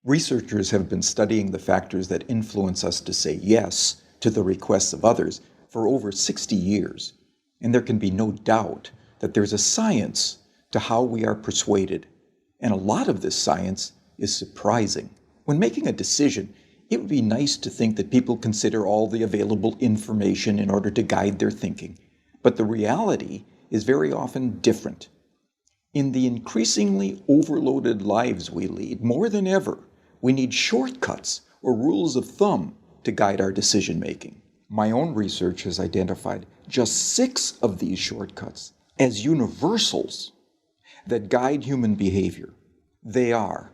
Researchers have been studying the factors that influence us to say yes to the requests of others for over 60 years, and there can be no doubt that there's a science to how we are persuaded, and a lot of this science is surprising. When making a decision, it would be nice to think that people consider all the available information in order to guide their thinking, but the reality is very often different. In the increasingly overloaded lives we lead, more than ever, we need shortcuts or rules of thumb to guide our decision-making. My own research has identified just 6 of these shortcuts as universals that guide human behavior. They are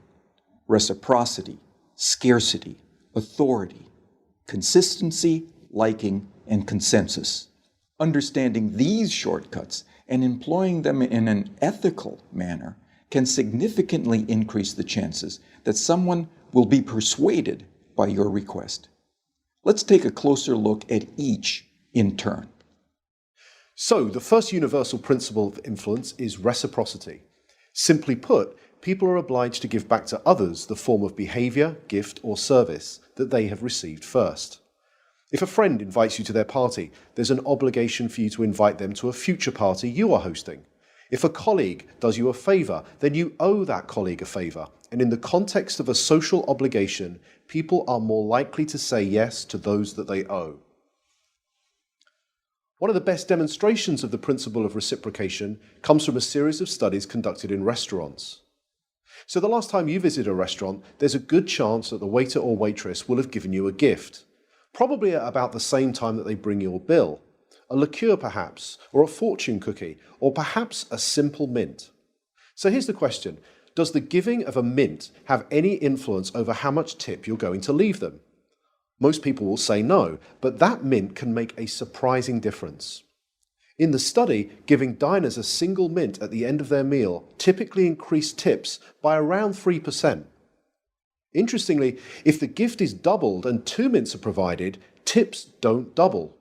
reciprocity, scarcity, authority, consistency, liking, and consensus. Understanding these shortcuts and employing them in an ethical manner can significantly increase the chances that someone will be persuaded by your request. Let's take a closer look at each in turn. So, the first universal principle of influence is reciprocity. Simply put, people are obliged to give back to others the form of behavior, gift, or service that they have received first. If a friend invites you to their party, there's an obligation for you to invite them to a future party you are hosting. If a colleague does you a favor, then you owe that colleague a favor. And in the context of a social obligation, people are more likely to say yes to those that they owe. One of the best demonstrations of the principle of reciprocation comes from a series of studies conducted in restaurants. So the last time you visit a restaurant, there's a good chance that the waiter or waitress will have given you a gift, probably at about the same time that they bring your bill. A liqueur perhaps, or a fortune cookie, or perhaps a simple mint. So here's the question: does the giving of a mint have any influence over how much tip you're going to leave them? Most people will say no, but that mint can make a surprising difference. In the study, giving diners a single mint at the end of their meal typically increased tips by around 3%. Interestingly, if the gift is doubled and 2 mints are provided, tips don't double.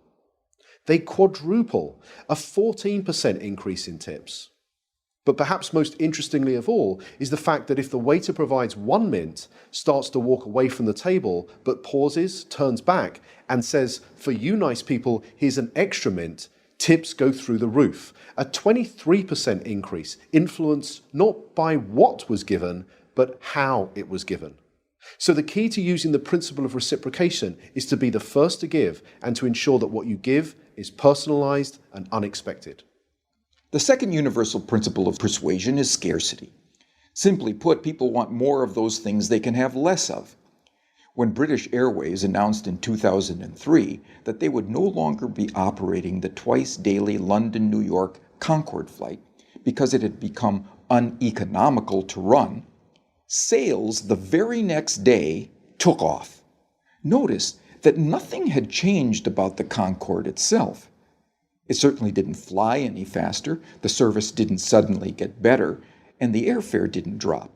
They quadruple, a 14% increase in tips. But perhaps most interestingly of all is the fact that if the waiter provides 1 mint, starts to walk away from the table, but pauses, turns back, and says, "For you nice people, here's an extra mint," tips go through the roof, a 23% increase, influenced not by what was given, but how it was given. So the key to using the principle of reciprocation is to be the first to give and to ensure that what you give is personalized and unexpected. The second universal principle of persuasion is scarcity. Simply put, people want more of those things they can have less of. When British Airways announced in 2003 that they would no longer be operating the twice-daily London-New York Concorde flight because it had become uneconomical to run, sales the very next day took off. Notice that nothing had changed about the Concorde itself. It certainly didn't fly any faster, the service didn't suddenly get better, and the airfare didn't drop.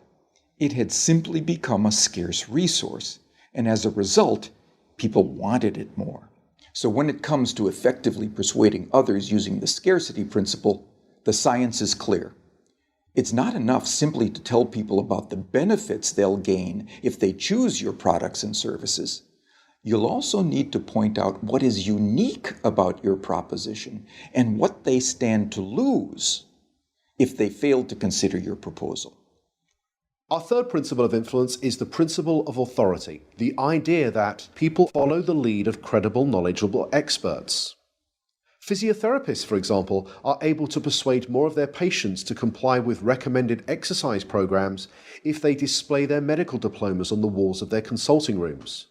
It had simply become a scarce resource, and as a result, people wanted it more. So when it comes to effectively persuading others using the scarcity principle, the science is clear. It's not enough simply to tell people about the benefits they'll gain if they choose your products and services. You'll also need to point out what is unique about your proposition and what they stand to lose if they fail to consider your proposal. Our third principle of influence is the principle of authority, the idea that people follow the lead of credible, knowledgeable experts. Physiotherapists, for example, are able to persuade more of their patients to comply with recommended exercise programs if they display their medical diplomas on the walls of their consulting rooms.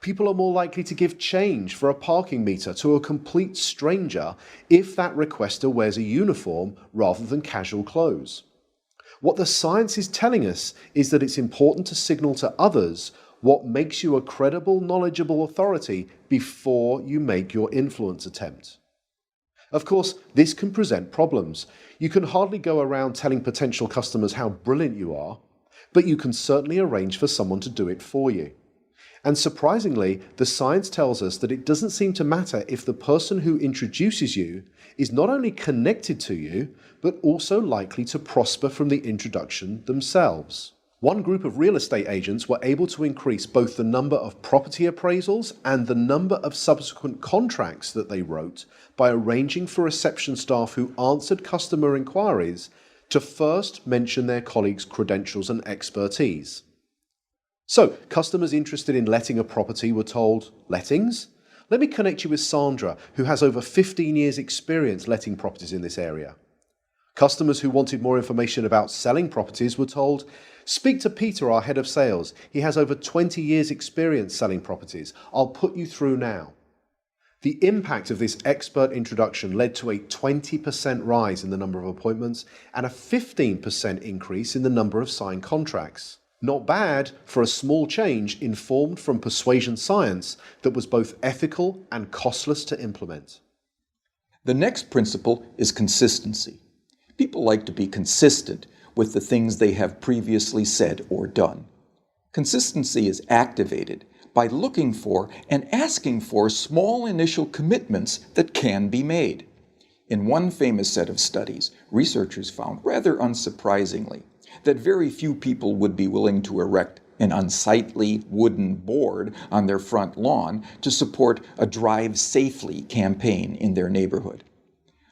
People are more likely to give change for a parking meter to a complete stranger if that requester wears a uniform rather than casual clothes. What the science is telling us is that it's important to signal to others what makes you a credible, knowledgeable authority before you make your influence attempt. Of course, this can present problems. You can hardly go around telling potential customers how brilliant you are, but you can certainly arrange for someone to do it for you. And surprisingly, the science tells us that it doesn't seem to matter if the person who introduces you is not only connected to you, but also likely to prosper from the introduction themselves. One group of real estate agents were able to increase both the number of property appraisals and the number of subsequent contracts that they wrote by arranging for reception staff who answered customer inquiries to first mention their colleagues' credentials and expertise. So, customers interested in letting a property were told, "Lettings? Let me connect you with Sandra, who has over 15 years' experience letting properties in this area." Customers who wanted more information about selling properties were told, "Speak to Peter, our head of sales. He has over 20 years' experience selling properties. I'll put you through now." The impact of this expert introduction led to a 20% rise in the number of appointments and a 15% increase in the number of signed contracts. Not bad for a small change informed from persuasion science that was both ethical and costless to implement. The next principle is consistency. People like to be consistent with the things they have previously said or done. Consistency is activated by looking for and asking for small initial commitments that can be made. In one famous set of studies, researchers found, rather unsurprisingly, that very few people would be willing to erect an unsightly wooden board on their front lawn to support a Drive Safely campaign in their neighborhood.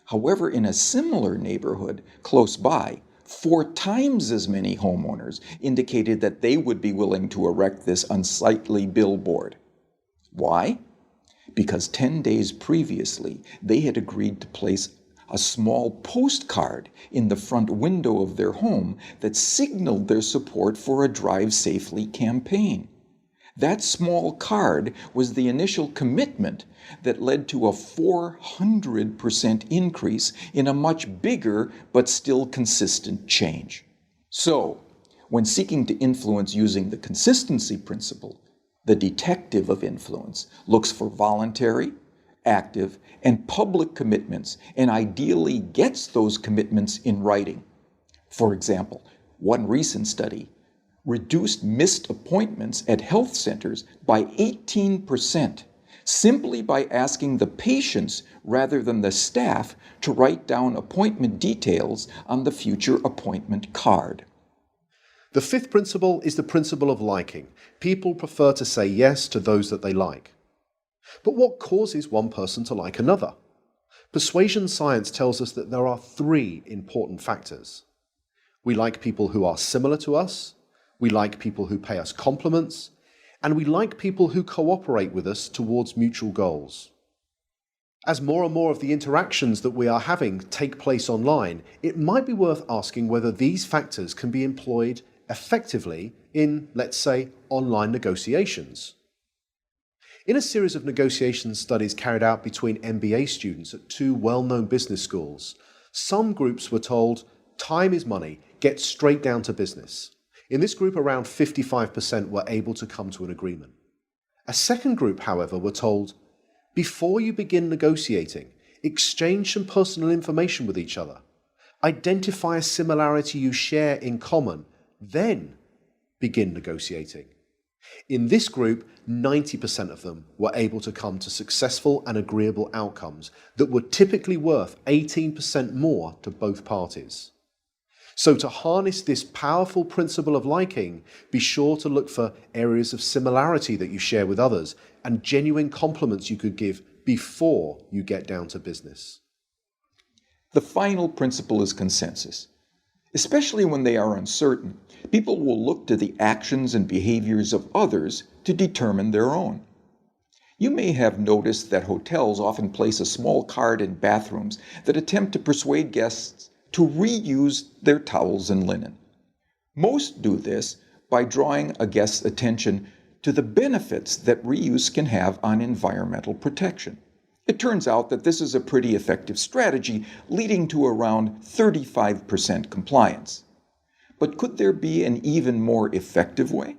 However, in a similar neighborhood close by, 4 times as many homeowners indicated that they would be willing to erect this unsightly billboard. Why? Because 10 days previously, they had agreed to place a small postcard in the front window of their home that signaled their support for a Drive Safely campaign. That small card was the initial commitment that led to a 400% increase in a much bigger but still consistent change. So, when seeking to influence using the consistency principle, the detective of influence looks for voluntary, active, and public commitments and ideally gets those commitments in writing. For example, one recent study reduced missed appointments at health centers by 18%, simply by asking the patients rather than the staff to write down appointment details on the future appointment card. The fifth principle is the principle of liking. People prefer to say yes to those that they like. But what causes one person to like another? Persuasion science tells us that there are 3 important factors. We like people who are similar to us, we like people who pay us compliments, and we like people who cooperate with us towards mutual goals. As more and more of the interactions that we are having take place online, it might be worth asking whether these factors can be employed effectively in, let's say, online negotiations. In a series of negotiation studies carried out between MBA students at 2 well-known business schools, some groups were told, "Time is money, get straight down to business." In this group, around 55% were able to come to an agreement. A second group, however, were told, "Before you begin negotiating, exchange some personal information with each other. Identify a similarity you share in common, then begin negotiating." In this group, 90% of them were able to come to successful and agreeable outcomes that were typically worth 18% more to both parties. So to harness this powerful principle of liking, be sure to look for areas of similarity that you share with others and genuine compliments you could give before you get down to business. The final principle is consensus. Especially when they are uncertain, people will look to the actions and behaviors of others to determine their own. You may have noticed that hotels often place a small card in bathrooms that attempt to persuade guests to reuse their towels and linen. Most do this by drawing a guest's attention to the benefits that reuse can have on environmental protection. It turns out that this is a pretty effective strategy, leading to around 35% compliance. But could there be an even more effective way?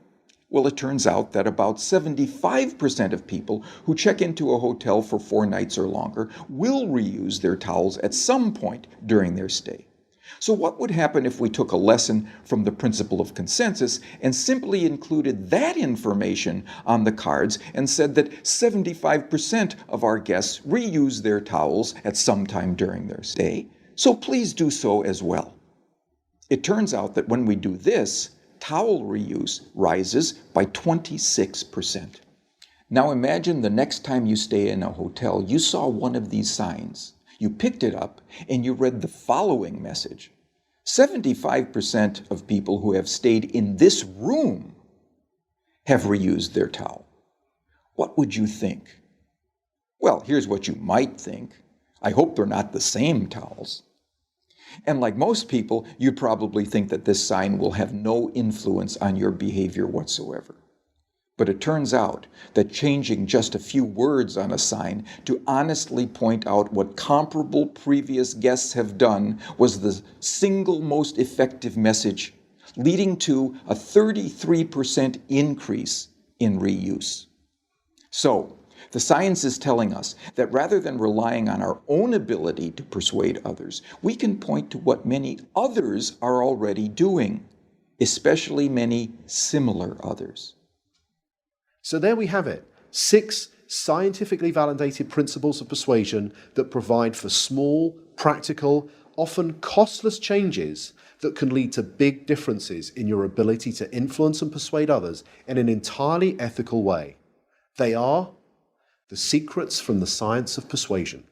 Well, it turns out that about 75% of people who check into a hotel for 4 nights or longer will reuse their towels at some point during their stay. So what would happen if we took a lesson from the principle of consensus and simply included that information on the cards and said that 75% of our guests reuse their towels at some time during their stay, so please do so as well. It turns out that when we do this, towel reuse rises by 26%. Now imagine the next time you stay in a hotel, you saw one of these signs. You picked it up and you read the following message. 75% of people who have stayed in this room have reused their towel. What would you think? Well, here's what you might think. I hope they're not the same towels. And like most people, you'd probably think that this sign will have no influence on your behavior whatsoever. But it turns out that changing just a few words on a sign to honestly point out what comparable previous guests have done was the single most effective message, leading to a 33% increase in reuse. So, the science is telling us that rather than relying on our own ability to persuade others, we can point to what many others are already doing, especially many similar others. So there we have it, 6 scientifically validated principles of persuasion that provide for small, practical, often costless changes that can lead to big differences in your ability to influence and persuade others in an entirely ethical way. They are the secrets from the science of persuasion.